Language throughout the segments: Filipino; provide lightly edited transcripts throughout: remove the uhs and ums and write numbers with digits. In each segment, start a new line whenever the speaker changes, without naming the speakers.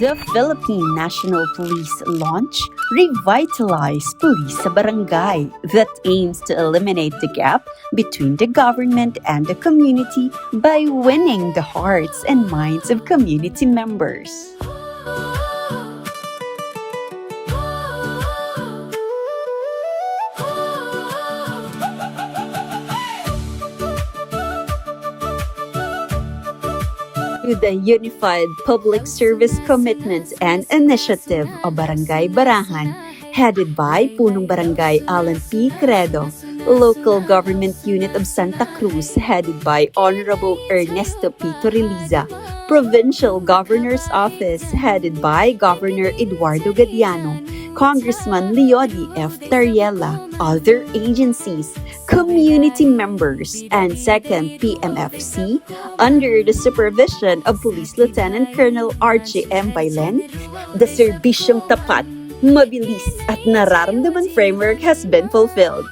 The Philippine National Police launch Revitalize Police sa Barangay that aims to eliminate the gap between the government and the community by winning the hearts and minds of community members. To the Unified Public Service Commitments and Initiative o Barangay Barahan, headed by Punong Barangay Alan P. Credo, Local Government Unit of Santa Cruz, headed by Honorable Ernesto P. Torreliza, Provincial Governor's Office, headed by Governor Eduardo Gadiano, Congressman Leody F. Tariela, other agencies, community members, and 2nd PMFC, under the supervision of Police Lieutenant Colonel Archie M. Bailen, the serbisyong tapat, mabilis at nararamdaman framework has been fulfilled.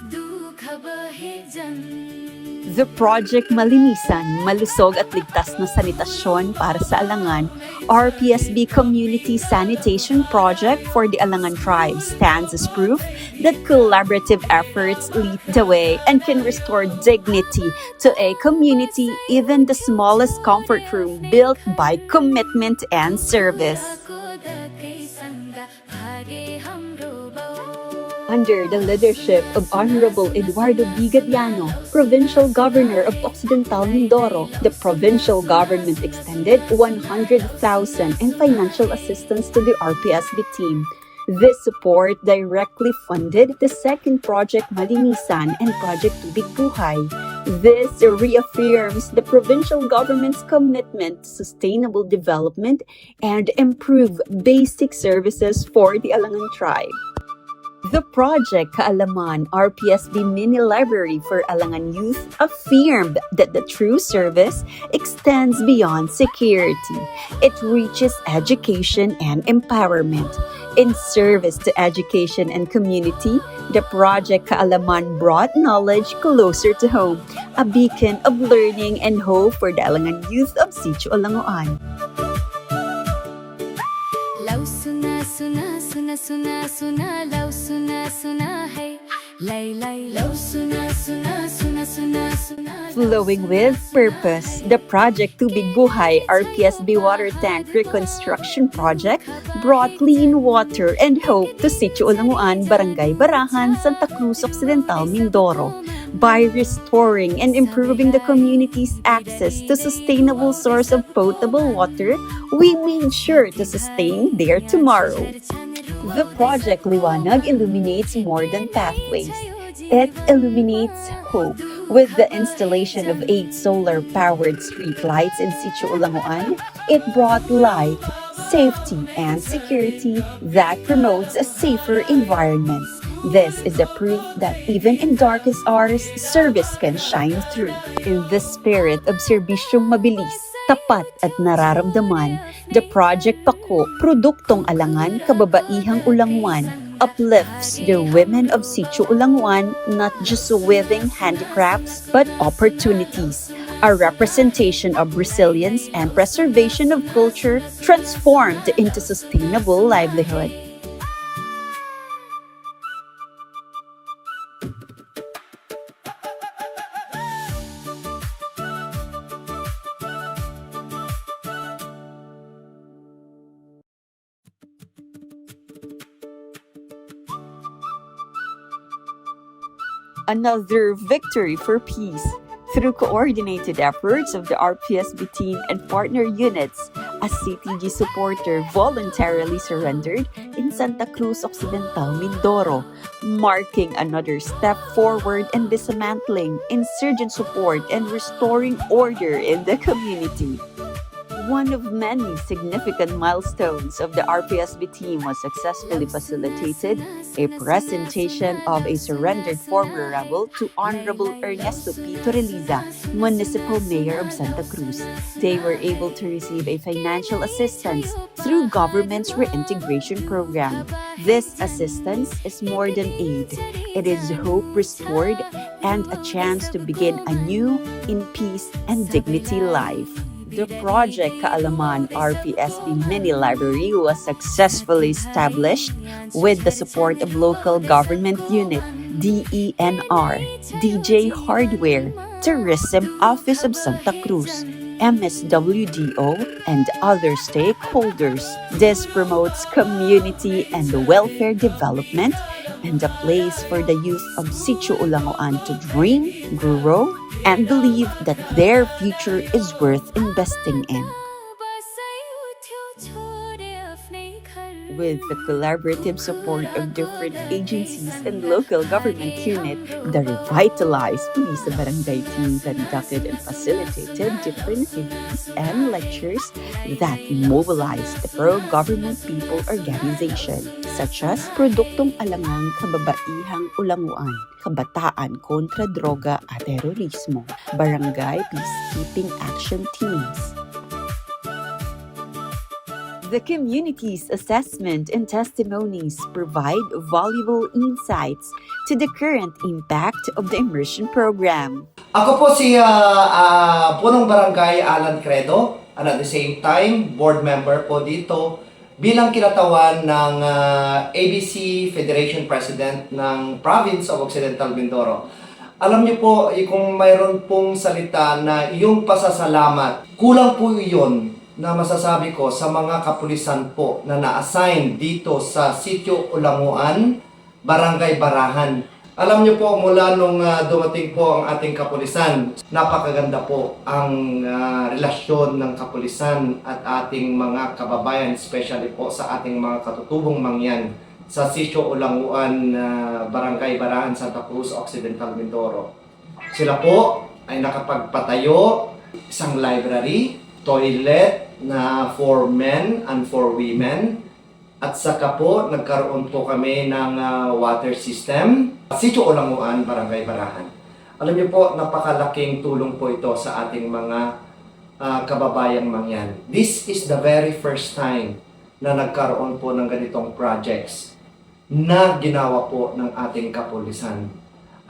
The Project Malinisan, Malusog at Ligtas na Sanitasyon para sa Alangan, RPSB Community Sanitation Project for the Alangan Tribe stands as proof that collaborative efforts lead the way and can restore dignity to a community, even the smallest comfort room built by commitment and service. Under the leadership of Honorable Eduardo B. Gadiano, Provincial Governor of Occidental Mindoro, the provincial government extended 100,000 in financial assistance to the RPSB team. This support directly funded the second Project Malinisan and Project Tubig Buhay. This reaffirms the provincial government's commitment to sustainable development and improve basic services for the Alangan tribe. The Project Kaalaman RPSB Mini Library for Alangan Youth affirmed that the true service extends beyond security. It reaches education and empowerment. In service to education and community, the Project Kaalaman brought knowledge closer to home, a beacon of learning and hope for the Alangan youth of Sitio Alangoan.
सुना सुना सुना लव सुना सुना है लाई लाई लव सुना सुना सुना सुना सुना.
Flowing with purpose, the Project Tubig Buhay RPSB Water Tank Reconstruction Project brought clean water and hope to Sitio Alangoan, Barangay Barahan, Santa Cruz Occidental, Mindoro. By restoring and improving the community's access to sustainable source of potable water, we made sure to sustain their tomorrow. The Project Liwanag illuminates more than pathways. It illuminates hope. With the installation of 8 solar-powered streetlights in Sitio Alangoan, it brought light, safety, and security that promotes a safer environment. This is a proof that even in darkest hours, service can shine through. In the spirit of serbisyong mabilis, tapat at nararamdaman, the Project Pako, Produktong Alangan, Kababaihang Ulangwan, uplifts the women of Sitio Ulangwan not just weaving handicrafts but opportunities, a representation of resilience and preservation of culture transformed into sustainable livelihood. Another victory for peace. Through coordinated efforts of the RPSB team and partner units, a CTG supporter voluntarily surrendered in Santa Cruz Occidental, Mindoro, marking another step forward in dismantling insurgent support and restoring order in the community. One of many significant milestones of the RPSB team was successfully facilitated a presentation of a surrendered former rebel to Honorable Ernesto P. Torreliza, Municipal Mayor of Santa Cruz. They were able to receive a financial assistance through government's reintegration program. This assistance is more than aid. It is hope restored and a chance to begin a new, in peace and dignity life. The Project Kaalaman RPSB Mini Library was successfully established with the support of local government unit DENR, DJ Hardware, Tourism Office of Santa Cruz, MSWDO, and other stakeholders. This promotes community and welfare development and a place for the youth of Sitio Ulangoan to dream, grow, and believe that their future is worth investing in. With the collaborative support of different agencies and local government unit, the revitalized Pulisa Barangay team conducted and facilitated different events and lectures that mobilized the pro-government people organization, such as Produktong Alangang Kababaihang Ulanguan, Kabataan kontra Droga at Terorismo, Barangay Peacekeeping Action Teams. The community's assessment and testimonies provide valuable insights to the current impact of the immersion program.
Ako po si Punong Barangay Alan Credo, and at the same time, board member po dito bilang kinatawan ng ABC Federation President ng Province of Occidental Mindoro. Alam niyo po, kung mayroon pong salita na iyong pasasalamat, kulang po iyon na masasabi ko sa mga kapulisan po na na-assign dito sa Sitio Ulanguan, Barangay Barahan. Alam niyo po, mula nung dumating po ang ating kapulisan, napakaganda po ang relasyon ng kapulisan at ating mga kababayan, especially po sa ating mga katutubong mangyan sa Sitio Ulanguan, Barangay Barahan, Santa Cruz, Occidental Mindoro. Sila po ay nakapagpatayo isang library, toilet na for men and for women, at saka po nagkaroon po kami ng water system. Sitio Ulanguan, Barangay Barahan. Alam niyo po, napakalaking tulong po ito sa ating mga kababayang mangyan. This is the very first time na nagkaroon po ng ganitong projects na ginawa po ng ating kapulisan.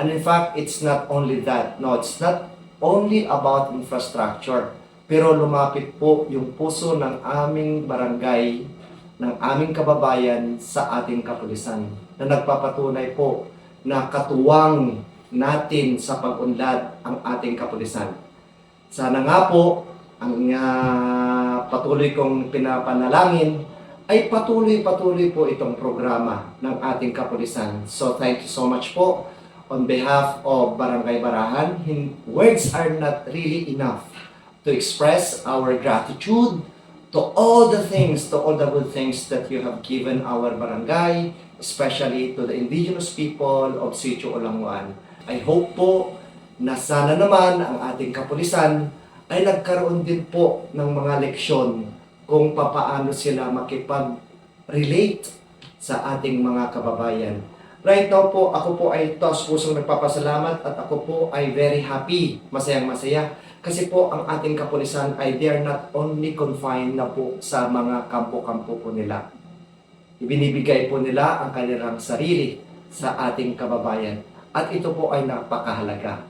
And in fact, it's not only that. No, it's not only about infrastructure. Pero lumapit po yung puso ng aming barangay, ng aming kababayan sa ating kapulisan na nagpapatunay po na katuwang natin sa pag-unlad ang ating kapulisan. Sana nga po, ang patuloy kong pinapanalangin ay patuloy po itong programa ng ating kapulisan. So thank you so much po on behalf of Barangay Barahan. Words are not really enough to express our gratitude to all the things, to all the good things that you have given our barangay, especially to the indigenous people of Sitio Ulanguan. I hope po na sana naman ang ating kapulisan ay nagkaroon din po ng mga leksyon kung papaano sila makipag-relate sa ating mga kababayan. Right now po, ako po ay taos-pusong nagpapasalamat at ako po ay very happy, masayang-masaya. Kasi po ang ating kapulisan ay they are not only confined na po sa mga kampo-kampo po nila. Ibinibigay po nila ang kanilang sarili sa ating kababayan. At ito po ay napakahalaga.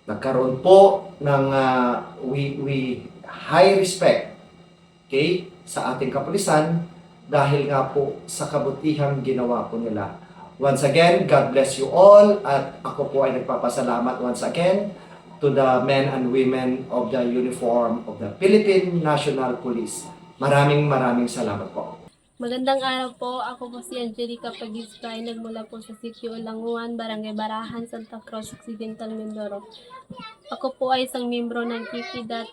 Nagkaroon po ng we high respect, okay, sa ating kapulisan dahil nga po sa kabutihang ginawa po nila. Once again, God bless you all at ako po ay nagpapasalamat once again to the men and women of the uniform of the Philippine National Police. Maraming salamat po.
Magandang araw po. Ako po si Angelica Pagiscay, nagmula po sa Sitio Ulanguan, Barangay Barahan, Santa Cruz, Occidental Mindoro. Ako po ay isang miyembro ng KPDAT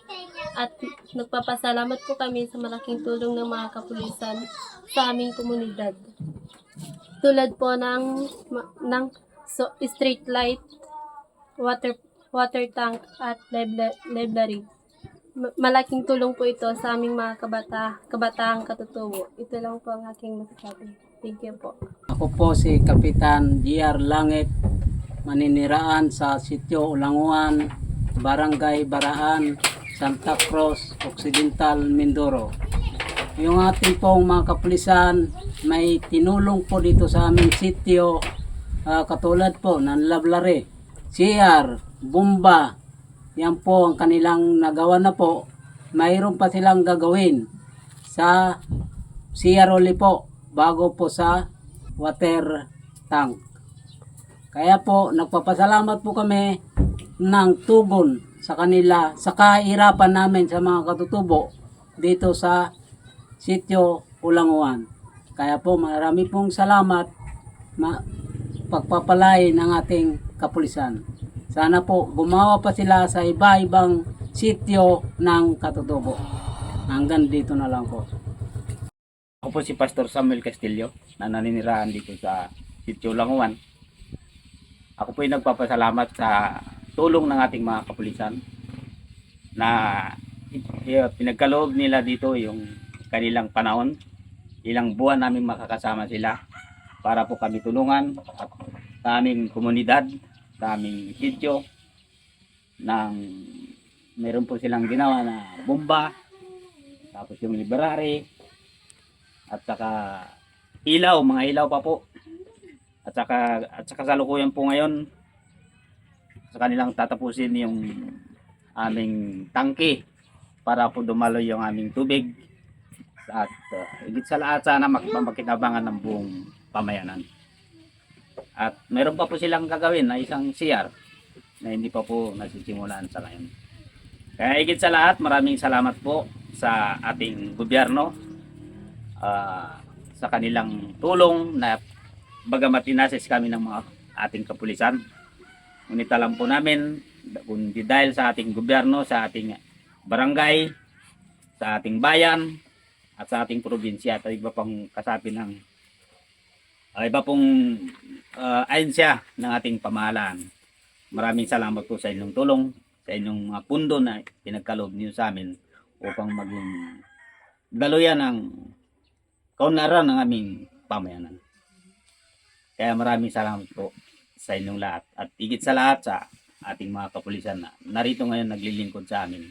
at nagpapasalamat po kami sa malaking tulong ng mga kapulisan sa aming komunidad. Tulad po ng street light, water tank at library. Malaking tulong po ito sa aming mga kabataang katutubo. Ito lang po ang aking masasabi. Thank you po.
Ako po si Kapitan J.R. Langit, maniniraan sa Sitio Ulanguan, Barangay Barahan, Santa Cruz, Occidental Mindoro. Yung ating pong mga kapulisan may tinulong po dito sa aming sitio, katulad po ng library, CR, bomba. Yan po ang kanilang nagawa na po mayroon pa silang gagawin sa CROLI po bago po sa water tank. Kaya po, nagpapasalamat po kami ng tugon sa kanila sa kahirapan namin sa mga katutubo dito sa sitio Ulanguan. Kaya po, marami pong salamat pagpapalay ng ating kapulisan. Sana po gumawa pa sila sa iba-ibang sitio ng katutubo. Hanggang dito na lang po.
Ako po si Pastor Samuel Castillo na naninirahan dito sa Sitio Languan. Ako po ay nagpapasalamat sa tulong ng ating mga kapulisan na pinagkaloob nila dito yung kanilang panahon. Ilang buwan namin makakasama sila para po kami tulungan at sa aming komunidad, sa aming sitio ng meron po silang ginawa na bomba, tapos yung library, at saka ilaw, mga ilaw pa po. At saka kasalukuyan po ngayon sa kanilang tatapusin yung aming tangke para po dumalo yung aming tubig. At higit sa lahat sana makinabangan ng buong pamayanan. At meron pa po silang gagawin na isang CR na hindi pa po nasisimulan sa ngayon. Kaya higit sa lahat, maraming salamat po sa ating gobyerno sa kanilang tulong na bagamat inasis kami ng mga ating kapulisan. Ngunit alam po namin, kundi dahil sa ating gobyerno, sa ating barangay, sa ating bayan, at sa ating probinsya at iba pang kasapi ng iba pong ahensya ng ating pamahalaan. Maraming salamat po sa inyong tulong, sa inyong mga pundo na pinagkaloob niyo sa amin upang maging daluyan ng kaunlaran ng aming pamayanan. Kaya maraming salamat po sa inyong lahat at higit sa lahat sa ating mga kapulisan na narito ngayon naglilingkod sa amin.